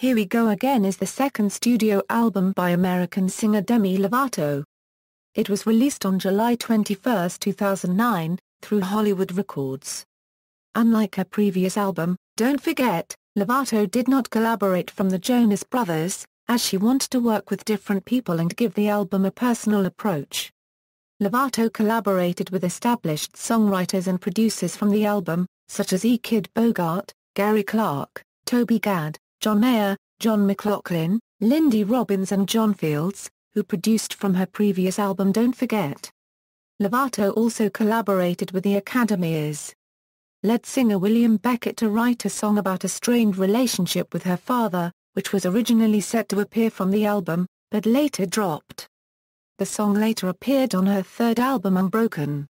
Here We Go Again is the second studio album by American singer Demi Lovato. It was released on July 21, 2009, through Hollywood Records. Unlike her previous album, Don't Forget, Lovato did not collaborate from the Jonas Brothers, as she wanted to work with different people and give the album a personal approach. Lovato collaborated with established songwriters and producers from the album, such as Kid Bogart, Gary Clark, Toby Gad, John Mayer, Jon McLaughlin, Lindy Robbins and John Fields, who produced from her previous album Don't Forget. Lovato also collaborated with the Academy's lead singer William Beckett to write a song about a strained relationship with her father, which was originally set to appear from the album, but later dropped. The song later appeared on her third album Unbroken.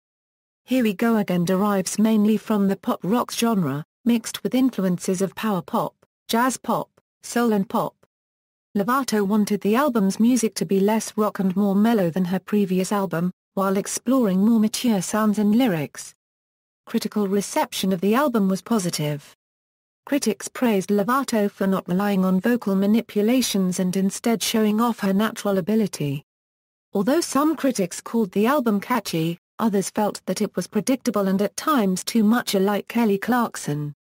Here We Go Again derives mainly from the pop rock genre, mixed with influences of power pop, jazz pop, soul and pop. Lovato wanted the album's music to be less rock and more mellow than her previous album, while exploring more mature sounds and lyrics. Critical reception of the album was positive. Critics praised Lovato for not relying on vocal manipulations and instead showing off her natural ability. Although some critics called the album catchy, others felt that it was predictable and at times too much alike Kelly Clarkson.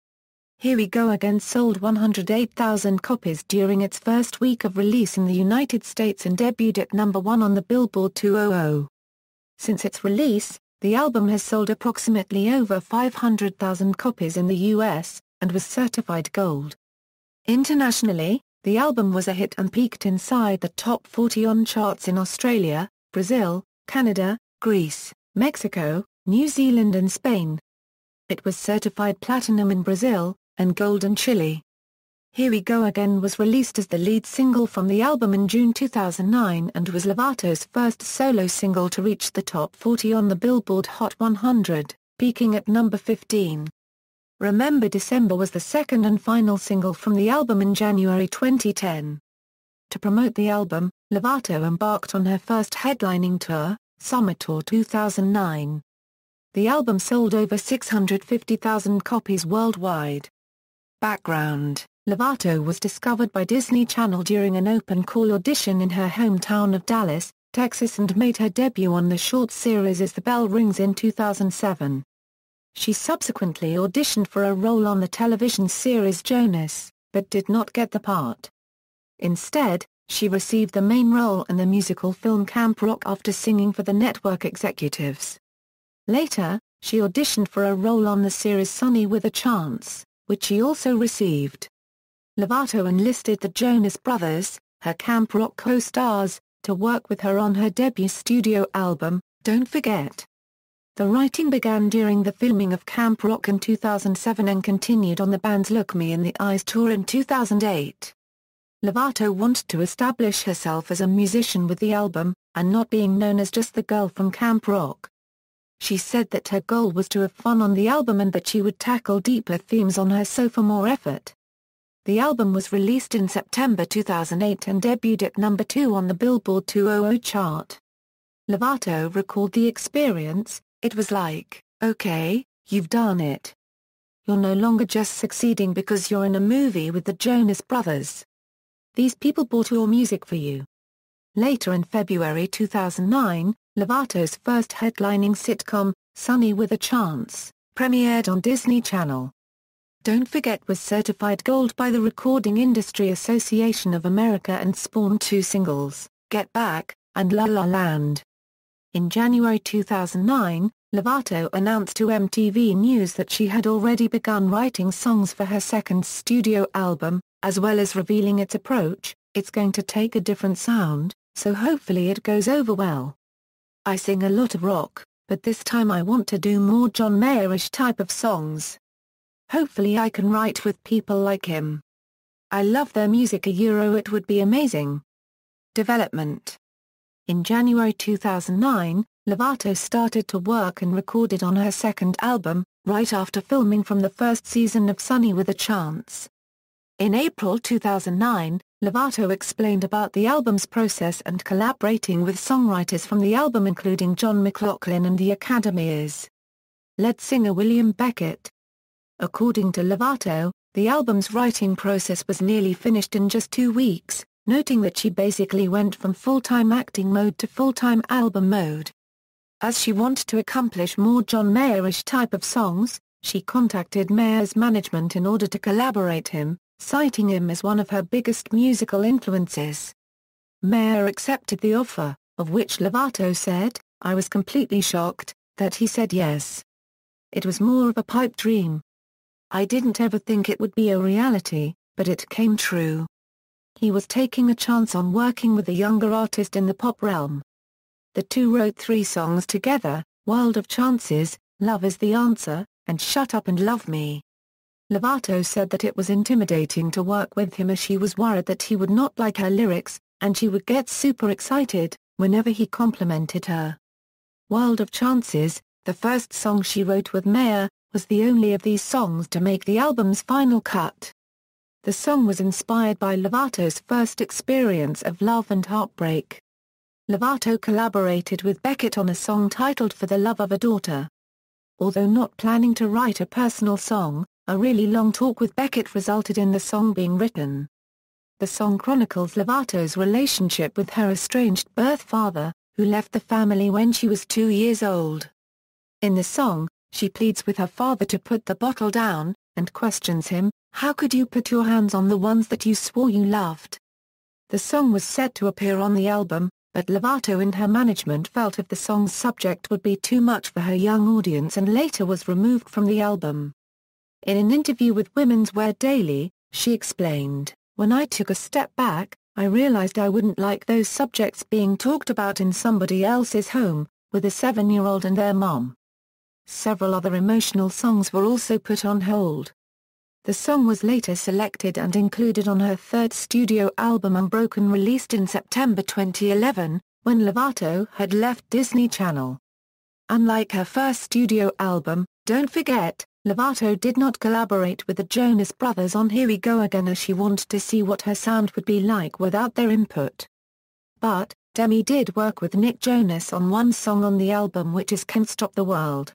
Here We Go Again sold 108,000 copies during its first week of release in the United States and debuted at number 1 on the Billboard 200. Since its release, the album has sold approximately over 500,000 copies in the US, and was certified gold. Internationally, the album was a hit and peaked inside the top 40 on charts in Australia, Brazil, Canada, Greece, Mexico, New Zealand and Spain. It was certified platinum in Brazil, and gold in Chile. Here We Go Again was released as the lead single from the album in June 2009 and was Lovato's first solo single to reach the top 40 on the Billboard Hot 100, peaking at number 15. Remember December was the second and final single from the album in January 2010. To promote the album, Lovato embarked on her first headlining tour, Summer Tour 2009. The album sold over 650,000 copies worldwide. Background: Lovato was discovered by Disney Channel during an open call audition in her hometown of Dallas, Texas and made her debut on the short series As the Bell Rings in 2007. She subsequently auditioned for a role on the television series Jonas, but did not get the part. Instead, she received the main role in the musical film Camp Rock after singing for the network executives. Later, she auditioned for a role on the series Sunny with a Chance, which she also received. Lovato enlisted the Jonas Brothers, her Camp Rock co-stars, to work with her on her debut studio album, Don't Forget. The writing began during the filming of Camp Rock in 2007 and continued on the band's Look Me in the Eyes tour in 2008. Lovato wanted to establish herself as a musician with the album, and not being known as just the girl from Camp Rock. She said that her goal was to have fun on the album and that she would tackle deeper themes on her sophomore effort. The album was released in September 2008 and debuted at number 2 on the Billboard 200 chart. Lovato recalled the experience, "It was like, okay, you've done it. You're no longer just succeeding because you're in a movie with the Jonas Brothers. These people bought your music for you." Later in February 2009, Lovato's first headlining sitcom, Sunny with a Chance, premiered on Disney Channel. Don't Forget was certified gold by the Recording Industry Association of America and spawned 2 singles, Get Back, and La La Land. In January 2009, Lovato announced to MTV News that she had already begun writing songs for her second studio album, as well as revealing its approach: "It's going to take a different sound, so hopefully it goes over well. I sing a lot of rock, but this time I want to do more John Mayer-ish type of songs. Hopefully I can write with people like him. I love their music. It would be amazing." Development. In January 2009, Lovato started to work and recorded on her second album, right after filming from the first season of Sunny with a Chance. In April 2009, Lovato explained about the album's process and collaborating with songwriters from the album including Jon McLaughlin and the Academy's lead singer William Beckett. According to Lovato, The album's writing process was nearly finished in just 2 weeks, noting that she basically went from full-time acting mode to full-time album mode. As she wanted to accomplish more John Mayer-ish type of songs, she contacted Mayer's management in order to collaborate him, citing him as one of her biggest musical influences. Mayer accepted the offer, of which Lovato said, "I was completely shocked that he said yes. It was more of a pipe dream. I didn't ever think it would be a reality, but it came true." He was taking a chance on working with a younger artist in the pop realm. The two wrote 3 songs together, World of Chances, Love Is the Answer, and Shut Up and Love Me. Lovato said that it was intimidating to work with him as she was worried that he would not like her lyrics, and she would get super excited whenever he complimented her. World of Chances, the first song she wrote with Mayer, was the only of these songs to make the album's final cut. The song was inspired by Lovato's first experience of love and heartbreak. Lovato collaborated with Beckett on a song titled For the Love of a Daughter. Although not planning to write a personal song, a really long talk with Beckett resulted in the song being written. The song chronicles Lovato's relationship with her estranged birth father, who left the family when she was 2 years old. In the song, she pleads with her father to put the bottle down, and questions him, "How could you put your hands on the ones that you swore you loved?" The song was set to appear on the album, but Lovato and her management felt if the song's subject would be too much for her young audience and later was removed from the album. In an interview with Women's Wear Daily, she explained, "When I took a step back, I realized I wouldn't like those subjects being talked about in somebody else's home, with a 7-year-old and their mom." Several other emotional songs were also put on hold. The song was later selected and included on her third studio album Unbroken, released in September 2011, when Lovato had left Disney Channel. Unlike her first studio album, Don't Forget, Lovato did not collaborate with the Jonas Brothers on Here We Go Again as she wanted to see what her sound would be like without their input. But, Demi did work with Nick Jonas on one song on the album, which is Can't Stop the World.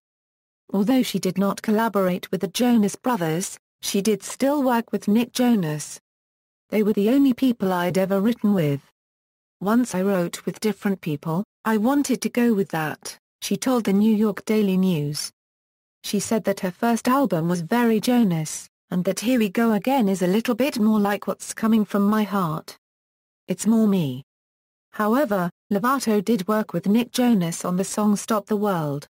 Although she did not collaborate with the Jonas Brothers, she did still work with Nick Jonas. "They were the only people I'd ever written with. Once I wrote with different people, I wanted to go with that," she told the New York Daily News. She said that her first album was very Jonas, and that Here We Go Again is a little bit more like what's coming from my heart. It's more me. However, Lovato did work with Nick Jonas on the song Stop the World.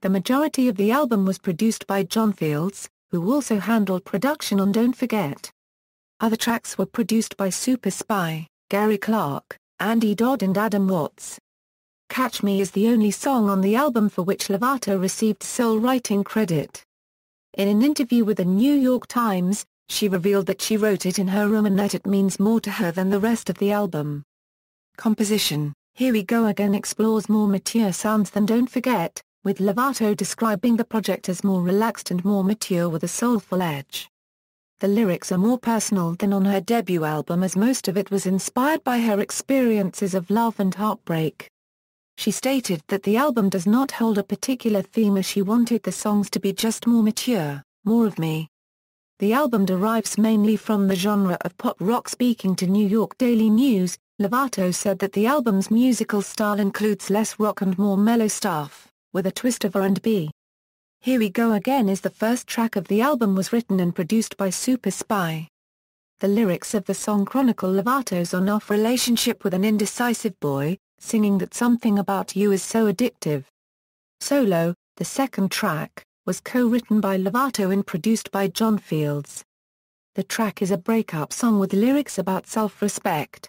The majority of the album was produced by John Fields, who also handled production on Don't Forget. Other tracks were produced by Super Spy, Gary Clark, Andy Dodd and Adam Watts. Catch Me is the only song on the album for which Lovato received sole writing credit. In an interview with the New York Times, she revealed that she wrote it in her room and that it means more to her than the rest of the album. Composition: Here We Go Again explores more mature sounds than Don't Forget, with Lovato describing the project as more relaxed and more mature with a soulful edge. The lyrics are more personal than on her debut album, as most of it was inspired by her experiences of love and heartbreak. She stated that the album does not hold a particular theme, as she wanted the songs to be just more mature, more of me. The album derives mainly from the genre of pop rock. Speaking to New York Daily News, Lovato said that the album's musical style includes less rock and more mellow stuff, with a twist of R&B. Here We Go Again is the first track of the album, was written and produced by Super Spy. The lyrics of the song chronicle Lovato's on-off relationship with an indecisive boy, singing that something about you is so addictive. Solo, the second track, was co-written by Lovato and produced by John Fields. The track is a breakup song with lyrics about self-respect.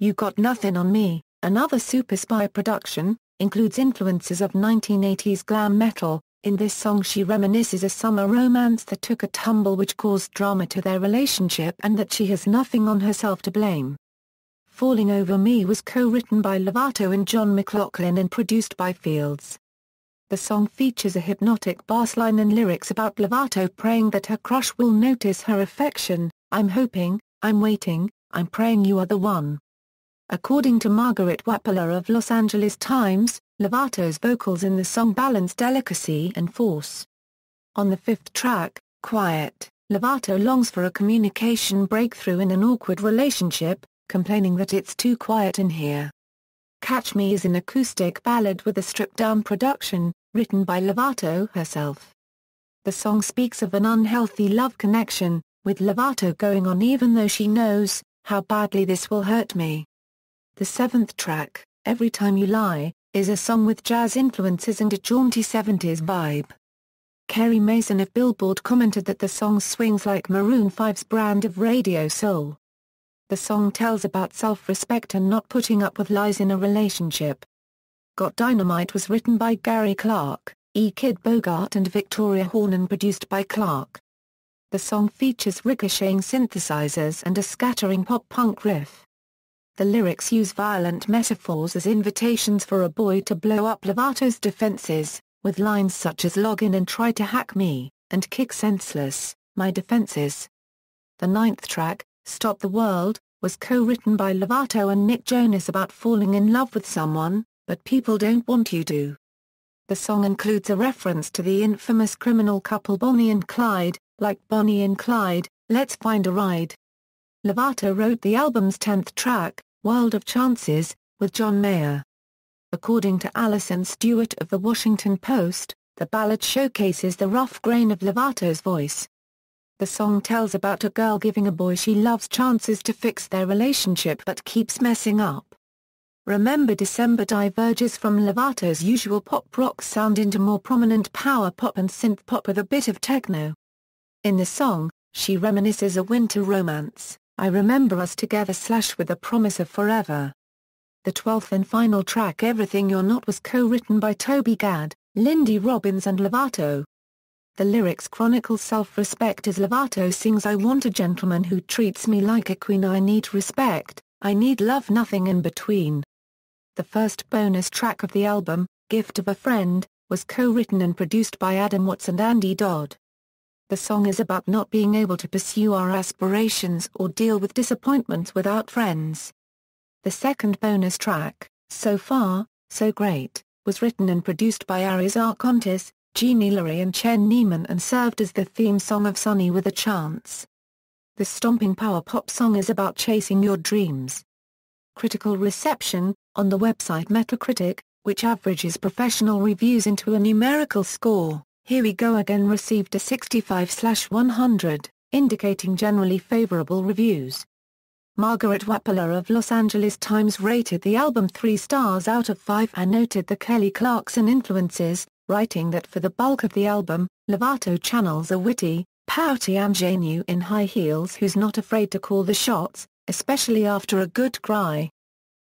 You Got Nothing on Me, another Super Spy production, includes influences of 1980s glam metal. In this song she reminisces a summer romance that took a tumble which caused drama to their relationship and that she has nothing on herself to blame. Falling Over Me was co-written by Lovato and Jon McLaughlin and produced by Fields. The song features a hypnotic bass line and lyrics about Lovato praying that her crush will notice her affection. I'm hoping, I'm waiting, I'm praying you are the one. According to Margaret Wappler of Los Angeles Times, Lovato's vocals in the song balance delicacy and force. On the fifth track, Quiet, Lovato longs for a communication breakthrough in an awkward relationship, complaining that it's too quiet in here. Catch Me is an acoustic ballad with a stripped-down production, written by Lovato herself. The song speaks of an unhealthy love connection, with Lovato going on even though she knows how badly this will hurt me. The seventh track, Every Time You Lie, is a song with jazz influences and a jaunty 70s vibe. Kerry Mason of Billboard commented that the song swings like Maroon 5's brand of radio soul. The song tells about self-respect and not putting up with lies in a relationship. Got Dynamite was written by Gary Clark, Kid Bogart and Victoria Horn and produced by Clark. The song features ricocheting synthesizers and a scattering pop-punk riff. The lyrics use violent metaphors as invitations for a boy to blow up Lovato's defenses, with lines such as log in and try to hack me, and kick senseless, my defenses. The ninth track, Stop the World, was co-written by Lovato and Nick Jonas about falling in love with someone, but people don't want you to. The song includes a reference to the infamous criminal couple Bonnie and Clyde, like Bonnie and Clyde, Let's Find a Ride. Lovato wrote the album's 10th track, World of Chances, with John Mayer. According to Alison Stewart of The Washington Post, the ballad showcases the rough grain of Lovato's voice. The song tells about a girl giving a boy she loves chances to fix their relationship but keeps messing up. Remember December diverges from Lovato's usual pop-rock sound into more prominent power pop and synth pop with a bit of techno. In the song, she reminisces a winter romance, I Remember Us Together / with a Promise of Forever. The 12th and final track Everything You're Not was co-written by Toby Gad, Lindy Robbins and Lovato. The lyrics chronicle self-respect as Lovato sings I want a gentleman who treats me like a queen, I need respect, I need love, nothing in between. The first bonus track of the album, Gift of a Friend, was co-written and produced by Adam Watts and Andy Dodd. The song is about not being able to pursue our aspirations or deal with disappointments without friends. The second bonus track, So Far, So Great, was written and produced by Aris Arcontis, Jeannie Laurie and Chen Neiman and served as the theme song of Sonny with a Chance. The stomping power pop song is about chasing your dreams. Critical reception, on the website Metacritic, which averages professional reviews into a numerical score, Here We Go Again received a 65/100, indicating generally favorable reviews. Margaret Wapler of Los Angeles Times rated the album 3 stars out of 5 and noted the Kelly Clarkson influences, writing that for the bulk of the album, Lovato channels a witty, pouty ingenue in high heels who's not afraid to call the shots, especially after a good cry.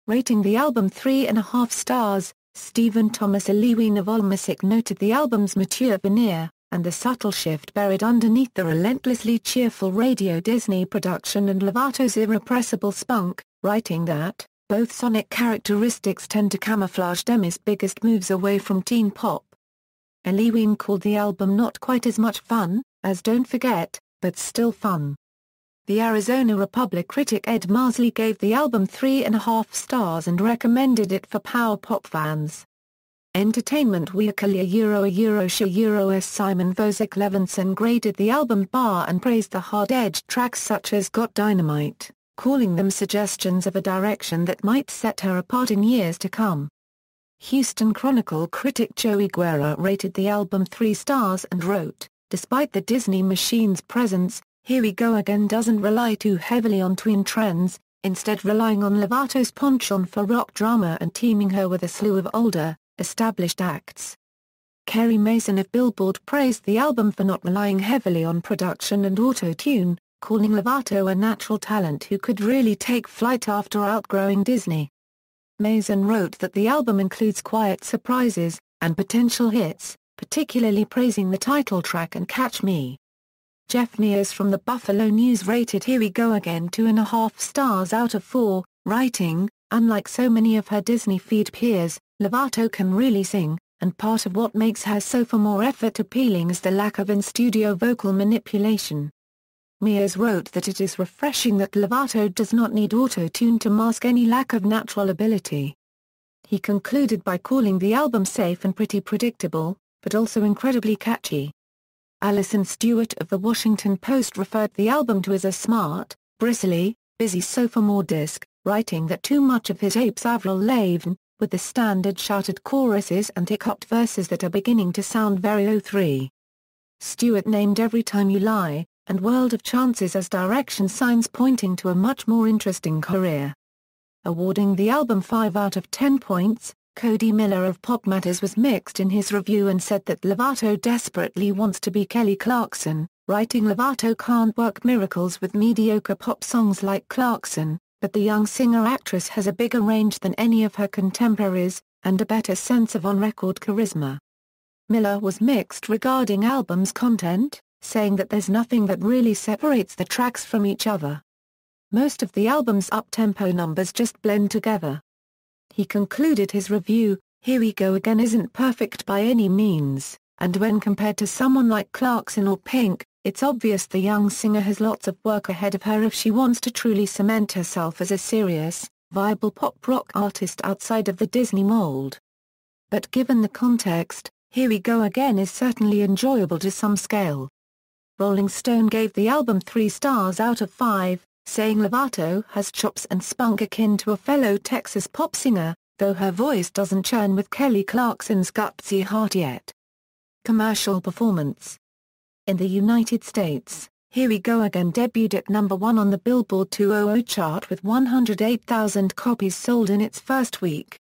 Rating the album 3.5 stars, Stephen Thomas Eliwine of AllMusic noted the album's mature veneer, and the subtle shift buried underneath the relentlessly cheerful Radio Disney production and Lovato's irrepressible spunk, writing that, both sonic characteristics tend to camouflage Demi's biggest moves away from teen pop. Eliwine called the album not quite as much fun, as Don't Forget, but still fun. The Arizona Republic critic Ed Marsley gave the album 3.5 stars and recommended it for power pop fans. Entertainment Weekly Euro's Simon Vosek Levinson graded the album bar and praised the hard-edged tracks such as Got Dynamite, calling them suggestions of a direction that might set her apart in years to come. Houston Chronicle critic Joey Guerra rated the album 3 stars and wrote, despite the Disney machine's presence, Here We Go Again doesn't rely too heavily on tween trends, instead relying on Lovato's penchant for rock drama and teaming her with a slew of older, established acts. Kerry Mason of Billboard praised the album for not relying heavily on production and auto-tune, calling Lovato a natural talent who could really take flight after outgrowing Disney. Mason wrote that the album includes quiet surprises, and potential hits, particularly praising the title track and Catch Me. Jeff Mears from the Buffalo News rated Here We Go Again 2.5 stars out of 4, writing, unlike so many of her Disney feed peers, Lovato can really sing, and part of what makes her so far more effort appealing is the lack of in-studio vocal manipulation. Mears wrote that it is refreshing that Lovato does not need auto-tune to mask any lack of natural ability. He concluded by calling the album safe and pretty predictable, but also incredibly catchy. Alison Stewart of The Washington Post referred the album to as a smart, bristly, busy sophomore disc, writing that too much of his tapes Avril Lavigne, with the standard shouted choruses and hiccuped verses that are beginning to sound very O3. Stewart named Every Time You Lie, and World of Chances as direction signs pointing to a much more interesting career. Awarding the album 5 out of 10 points, Cody Miller of Pop Matters was mixed in his review and said that Lovato desperately wants to be Kelly Clarkson, writing Lovato can't work miracles with mediocre pop songs like Clarkson, but the young singer-actress has a bigger range than any of her contemporaries, and a better sense of on-record charisma. Miller was mixed regarding album's content, saying that there's nothing that really separates the tracks from each other. Most of the album's up-tempo numbers just blend together. He concluded his review, "Here We Go Again isn't perfect by any means, and when compared to someone like Clarkson or Pink, it's obvious the young singer has lots of work ahead of her if she wants to truly cement herself as a serious, viable pop-rock artist outside of the Disney mold. But given the context, Here We Go Again is certainly enjoyable to some scale." Rolling Stone gave the album 3 stars out of 5, saying Lovato has chops and spunk akin to a fellow Texas pop singer, though her voice doesn't churn with Kelly Clarkson's gutsy heart yet. Commercial performance. In the United States, Here We Go Again debuted at number 1 on the Billboard 200 chart with 108,000 copies sold in its first week.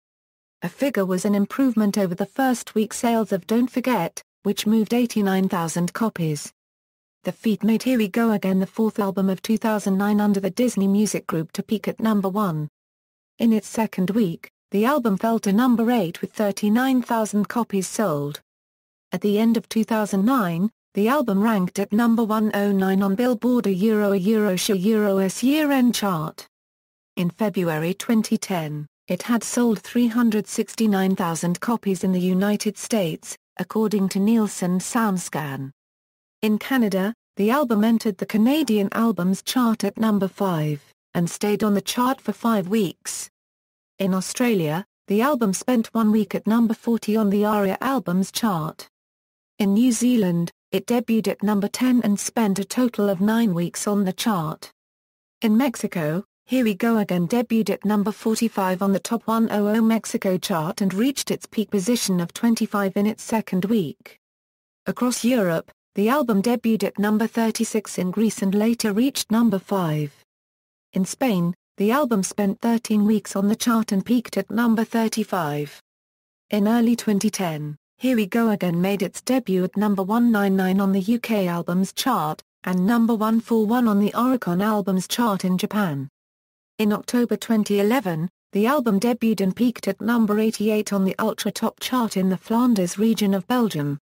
A figure was an improvement over the first week sales of Don't Forget, which moved 89,000 copies. The feat made Here We Go Again the 4th album of 2009 under the Disney Music Group to peak at number 1. In its second week, the album fell to number 8 with 39,000 copies sold. At the end of 2009, the album ranked at number 109 on Billboard Euro's year-end chart. In February 2010, it had sold 369,000 copies in the United States, according to Nielsen SoundScan. In Canada, the album entered the Canadian Albums Chart at number 5, and stayed on the chart for 5 weeks. In Australia, the album spent 1 week at number 40 on the ARIA Albums Chart. In New Zealand, it debuted at number 10 and spent a total of 9 weeks on the chart. In Mexico, Here We Go Again debuted at number 45 on the Top 100 Mexico chart and reached its peak position of 25 in its second week. Across Europe, the album debuted at number 36 in Greece and later reached number 5. In Spain, the album spent 13 weeks on the chart and peaked at number 35. In early 2010, Here We Go Again made its debut at number 199 on the UK Albums Chart, and number 141 on the Oricon Albums Chart in Japan. In October 2011, the album debuted and peaked at number 88 on the Ultra Top Chart in the Flanders region of Belgium.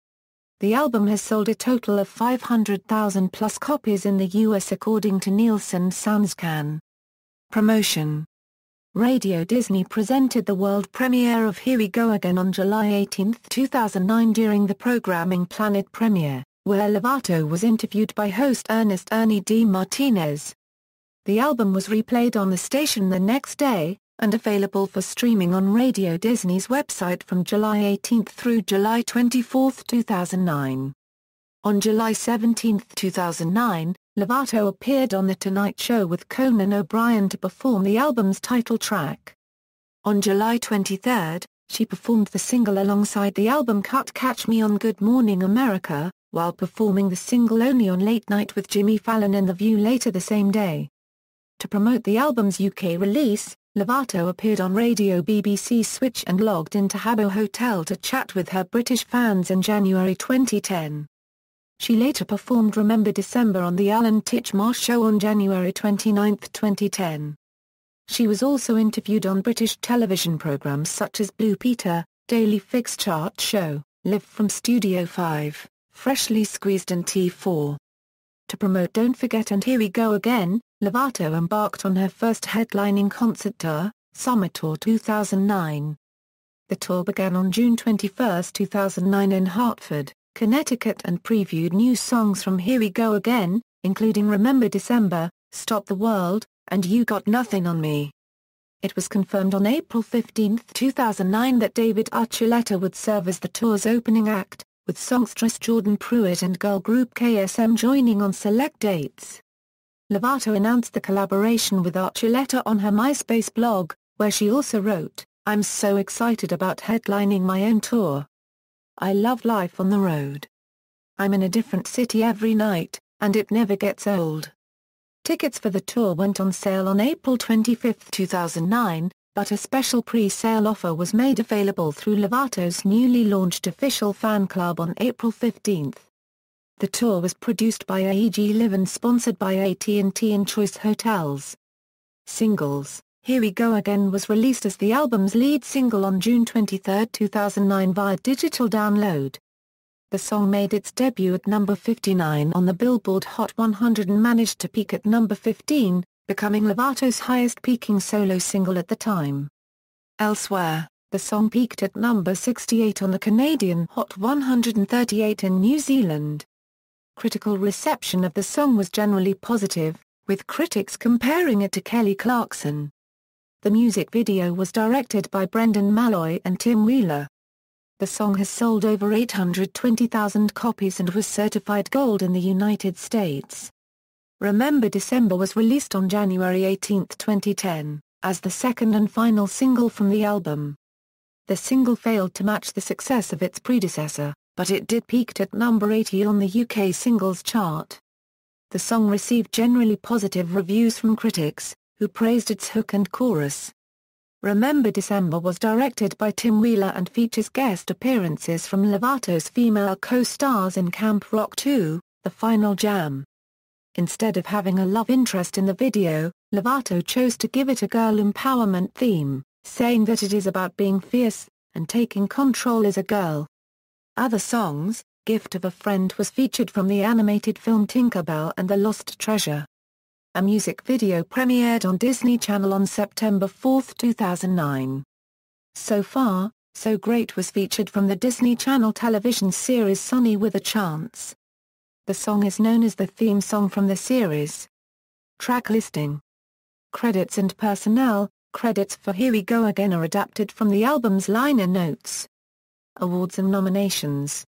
The album has sold a total of 500,000 plus copies in the US according to Nielsen SoundScan. Promotion. Radio Disney presented the world premiere of Here We Go Again on July 18, 2009 during the programming Planet premiere, where Lovato was interviewed by host Ernest Ernie D. Martinez. The album was replayed on the station the next day, and available for streaming on Radio Disney's website from July 18 through July 24, 2009. On July 17, 2009, Lovato appeared on The Tonight Show with Conan O'Brien to perform the album's title track. On July 23, she performed the single alongside the album cut Catch Me on Good Morning America, while performing the single only on Late Night with Jimmy Fallon and The View later the same day. To promote the album's UK release, Lovato appeared on Radio BBC Switch and logged into Habbo Hotel to chat with her British fans in January 2010. She later performed Remember December on the Alan Titchmarsh Show on January 29, 2010. She was also interviewed on British television programmes such as Blue Peter, Daily Fix Chart Show, Live from Studio 5, Freshly Squeezed and T4. To promote Don't Forget and Here We Go Again, Lovato embarked on her first headlining concert tour, Summer Tour 2009. The tour began on June 21, 2009 in Hartford, Connecticut and previewed new songs from Here We Go Again, including Remember December, Stop the World, and You Got Nothing on Me. It was confirmed on April 15, 2009 that David Archuleta would serve as the tour's opening act, with songstress Jordan Pruitt and girl group KSM joining on select dates. Lovato announced the collaboration with Archuleta on her MySpace blog, where she also wrote, "I'm so excited about headlining my own tour. I love life on the road. I'm in a different city every night, and it never gets old." Tickets for the tour went on sale on April 25, 2009, but a special pre-sale offer was made available through Lovato's newly launched official fan club on April 15. The tour was produced by AEG Live and sponsored by AT&T and Choice Hotels. Singles: Here We Go Again was released as the album's lead single on June 23, 2009 via digital download. The song made its debut at number 59 on the Billboard Hot 100 and managed to peak at number 15, becoming Lovato's highest-peaking solo single at the time. Elsewhere, the song peaked at number 68 on the Canadian Hot 138 in New Zealand. Critical reception of the song was generally positive, with critics comparing it to Kelly Clarkson. The music video was directed by Brendan Malloy and Tim Wheeler. The song has sold over 820,000 copies and was certified gold in the United States. Remember December was released on January 18, 2010, as the second and final single from the album. The single failed to match the success of its predecessor, but it did peak at number 80 on the UK singles chart. The song received generally positive reviews from critics, who praised its hook and chorus. Remember December was directed by Tim Wheeler and features guest appearances from Lovato's female co-stars in Camp Rock 2, The Final Jam. Instead of having a love interest in the video, Lovato chose to give it a girl empowerment theme, saying that it is about being fierce, and taking control as a girl. Other songs: Gift of a Friend was featured from the animated film Tinker Bell and the Lost Treasure. A music video premiered on Disney Channel on September 4, 2009. So Far, So Great was featured from the Disney Channel television series Sonny with a Chance. The song is known as the theme song from the series. Track listing. Credits and personnel. Credits for Here We Go Again are adapted from the album's liner notes. Awards and nominations.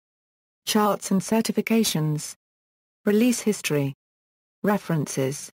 Charts and certifications. Release history. References.